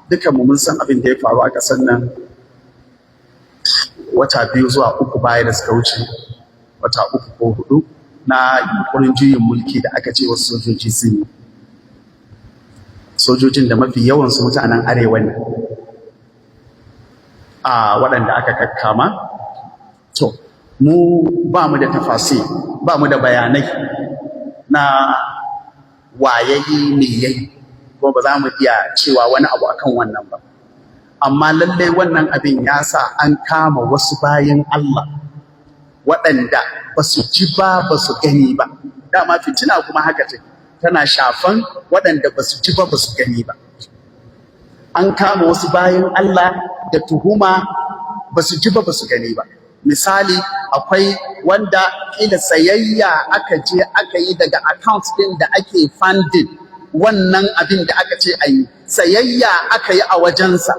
dukanmu mun san abin da ya faru a ƙasar nan wata 2 zuwa 3 baya da suka wuce, wata 3 ko 4 na yunkurin juyin mulki da aka ce wasu sojoji sun yi. Sojojin da mafi yawansu mutanen arewa ne, waɗanda aka kakkama. To, mu ba mu da tafasi, ba mu da bayanai na wayayi me yayi, kuma ba za mu iya cewa wani abu akan wannan ba. Amma lallai wannan abin ya sa an kama wasu bayan Allah waɗanda ba su ji ba su gani ba. Dama fitina kuma haka ce, tana shafan waɗanda ba su ji ba su gani ba. An kama wasu bayan Allah da tuhuma ba su ji ba su gani ba. Misali, akwai wanda kila sayayya aka je aka yi daga account ɗin da ake funding wannan abin da aka ce a yi, sayayya aka yi a wajensa.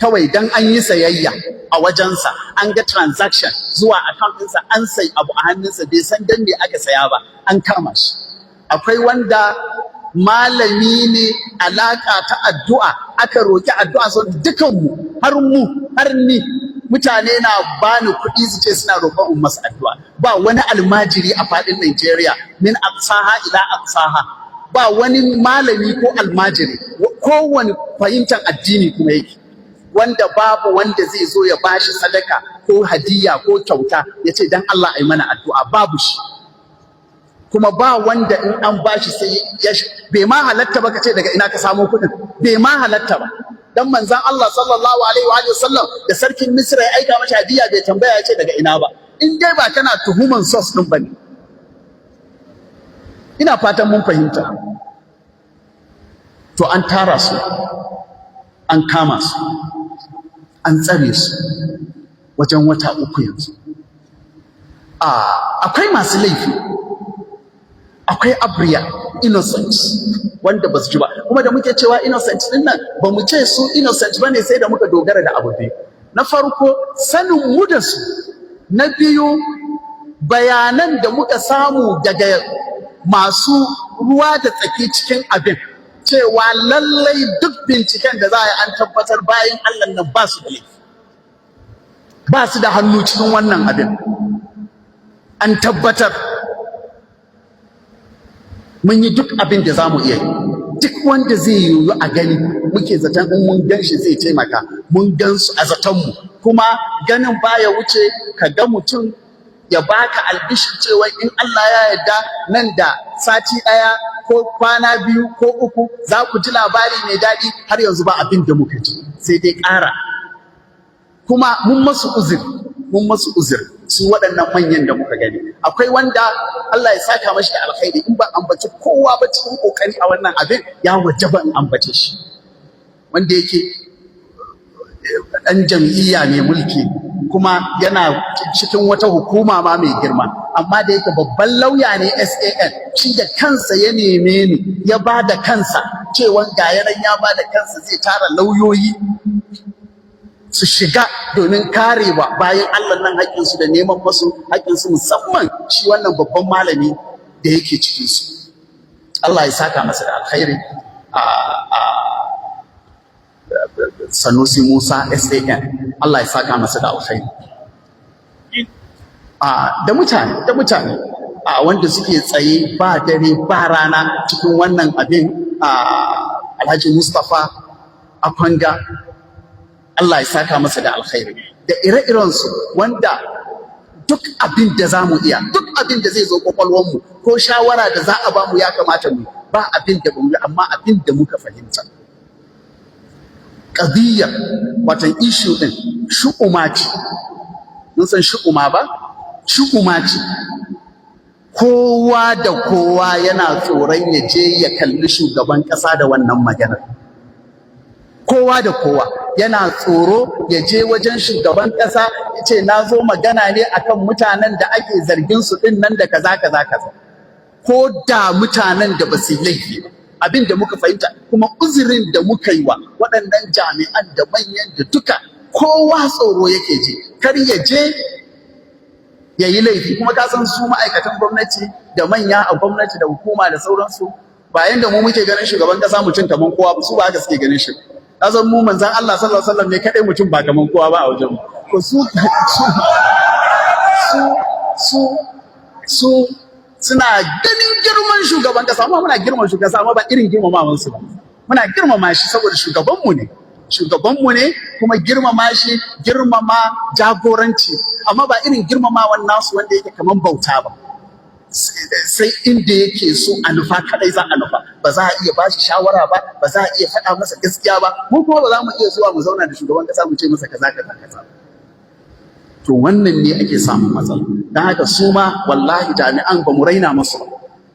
Kawai dan an yi sayayya a wajensa, an ga transaction zuwa account ɗinsa, an sai abu a hannunsa, bai san dan me aka saya ba, an kama shi. Akwai wanda malami ne, alaka ta addu'a, aka roki addu'a, so dukanmu har ni mutane na bani kuɗi su ce suna roƙon masa addu'a. Ba wani almajiri a faɗin Najeriya min aqsaha ila aqsaha, ba wani malami ko almajiri, kowane fahimtar addini kuma yake, wanda babu wanda zai zo ya bashi sadaka ko hadiya ko kyauta ya ce dan Allah ai mana addu'a, babu shi. Kuma ba wanda in an bashi sai ya bai ma halatta ba ka ce daga ina ka samu kuɗin, bai ma halatta ba. Dan manzon Allah sallallahu alaihi wa sallam da sarkin Misra ya aika masa hadiya, bai tambaya ya ce daga ina ba, in dai ba kana tuhuman source din bane. Ina fatan mun fahimta. To an tara su, an kama su, an tsare su wajen wata 3 yanzu. Akwai masu laifi, akwai abriya, innocent, wanda ba su ji ba. Kuma da muke cewa innocent din nan, ba mu ce su innocent ba ne sai da muka dogara da abu biyu. Na farko, sanin mu da su. Na biyu, bayanan da muka samu daga masu ruwa da tsaki cikin abin, cewa lallai duk binciken da za a yi an tabbatar bayan Allah nan ba su da laifi, ba su da hannu cikin wannan abin, an tabbatar. Mun yi duk abin da za mu iya yi, duk wanda zai yiwu a gani muke zaton in mun gan shi zai taimaka, mun gan su a zatonmu. Kuma ganin baya wuce ka ga mutum ya baka albishir cewa in Allah ya yarda nan da sati 1 ko kwana 2 ko 3 za ku ji labari mai daɗi. Har yanzu ba abin da muka ji, sai dai ƙara. Kuma mun masu uzuri su waɗannan manyan da muka gani. Akwai wanda Allah ya saka mashi da alkhairi, in ba ambaci kowa ba cikin kokari a wannan abin, ya wajaba in ambace shi, wanda yake ɗan jam'iyya mai mulki kuma yana cikin wata hukuma ma mai girma, amma da yake babban lauya ne SAN, shi da kansa ya neme ni, ya ba da kansa cewa ga yaran ya ba da kansa zai tara lauyoyi su shiga domin karewa bayan Allah nan haƙƙinsu da neman masu haƙƙinsu, musamman shi wannan babban malami da yake cikinsu. Allah ya saka masa da alkhairi. Sanusi Musa SAN, Allah ya saka masa da alkhairi. Da mutane wanda suke tsaye ba dare ba rana cikin wannan abin, Alhaji Mustapha Akwanga, Allah ya saka masa da alkhairi, da ire-irensu wanda duk abin da za mu iya, duk abin da zai zo kwakwalwarmu ko shawara da za a ba mu ya kamata mu, ba abin da ba mu yi, amma abin da muka fahimta. Ƙadiyyar, watan issue ɗin, shu'uma ce. Mun san shu'uma ba? Shu'uma ce. Kowa da kowa yana tsoron ya je ya kalli shugaban ƙasa da wannan maganar. Kowa da kowa yana tsoro ya je wajen shugaban ƙasa ya ce na zo magana ne akan mutanen da ake zargin su ɗin nan da kaza. Ko da mutanen da ba su yi laifi ba. Abin da muka fahimta, kuma uzurin da muka yi wa waɗannan jami'an da manyan da duka, kowa tsoro yake je, kar ya je ya yi laifi. Kuma ka san su ma'aikatan gwamnati da manya a gwamnati da hukuma da sauransu, ba yanda mu muke ganin shugaban kasa mutum kaman kowa ba, su ba haka suke ganin shi. Kasan mu manzon Allah sallallahu alaihi wasallam ne kadai mutum ba kaman kowa ba a wajen mu. To su suna ganin girman shugaban kasa, amma muna girman shugaban kasa, amma ba irin girmamawan su ba. Muna girmama shi saboda shugabanmu ne. Shugabanmu ne, kuma girmama shi girmama jagoranci, amma ba irin girmamawan nasu wanda yake kaman bauta ba. Sai inda yake so a nufa kadai za a nufa, ba za a iya ba shi shawara ba, ba za a iya faɗa masa gaskiya ba, mu kuma ba za mu iya zuwa mu zauna da shugaban kasa mu ce masa kaza kaza kaza. To wannan ne ake samun matsala. Don haka su ma wallahi jami'an ba mu raina musu ba,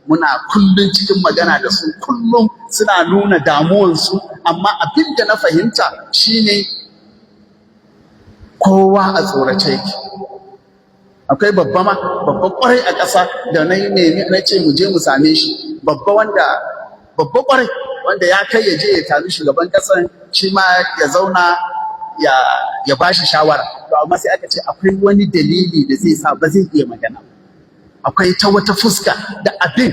muna kullum cikin magana da su, kullum suna nuna damuwansu, amma abin da na fahimta shine kowa a tsorace yake. Akwai babba kwarai a ƙasa da na ce mu je mu same shi, babba kwarai wanda ya kai ya je ya tafi shugaban ƙasar shi ma ya zauna ya ba shi shawara. To amma sai aka ce akwai wani dalili da zai sa ba zai iya magana. Akwai ta wata fuska da abin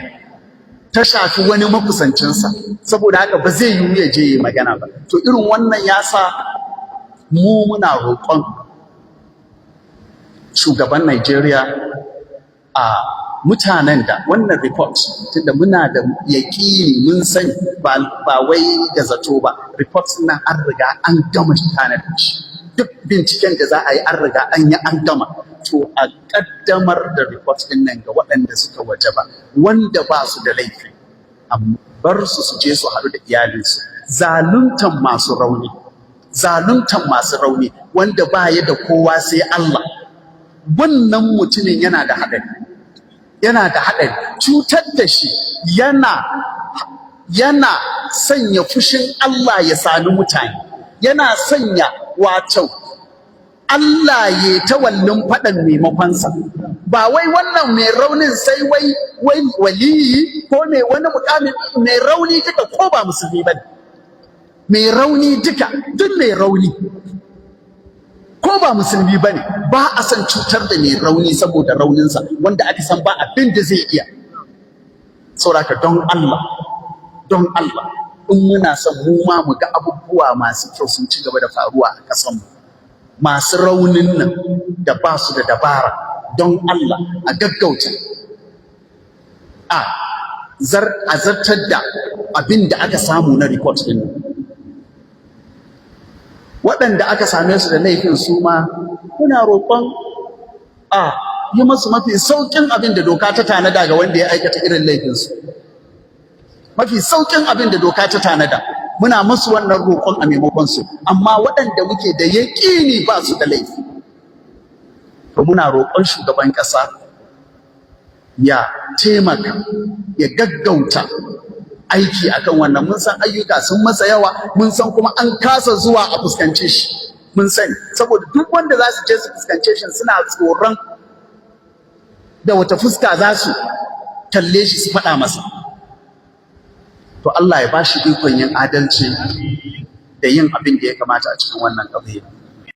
ta shafi wani makusancinsa, saboda haka ba zai yi ya je ya magana ba. To irin wannan ya sa mu muna roƙon shugaban Najeriya a mutanen da wannan report, tunda muna da yaƙini mun sani ba wai da zato ba, report nan an riga an gama tanadin shi, duk binciken da za a yi an riga an gama. To a ƙaddamar da report ɗin nan ga waɗanda suka wajaba, wanda ba su da laifi a bar su je su haɗu da iyalinsu. Zaluntan masu rauni wanda ba ya da kowa sai Allah, wannan mutumin yana da haɗari, cutar da shi yana sanya fushin Allah ya sami mutane, yana sanya wato Allah ya tawallin faɗan maimakonsa. Ba wai wannan mai raunin sai wai waliyi ko mai wani mukamin, mai rauni duka ko ba musulmi ba ne, mai rauni duka, duk mai rauni ko ba musulmi ba ne, ba a san cutar da mai rauni saboda rauninsa wanda aka san ba abin da zai iya. Sauraka don Allah in muna son mu ma mu ga abubuwa masu kyau sun ci gaba da faruwa a ƙasanmu, masu raunin nan da ba su da dabara, don Allah a gaggauta a zartar da abin da aka samu na report ɗin. Waɗanda aka same su da laifin su ma muna roƙon a yi masu mafi sauƙin abin da doka ta tanada ga wanda ya aikata irin laifinsu. Mafi sauƙin abin da doka ta tanada muna musu wannan roƙon a maimakon su, amma waɗanda muke da yaƙini ba su da laifi, to muna roƙon shugaban ƙasa ya taimaka, ya gaggauta aiki akan wannan. Mun san ayyuka sun masa yawa, mun san kuma an kasa zuwa a fuskance shi, mun sani, saboda duk wanda za su je su fuskance shi suna tsoron da wata fuska za su kalle shi su faɗa masa. To Allah ya ba shi ikon yin adalci da yin abin da ya kamata a cikin wannan ƙabiya.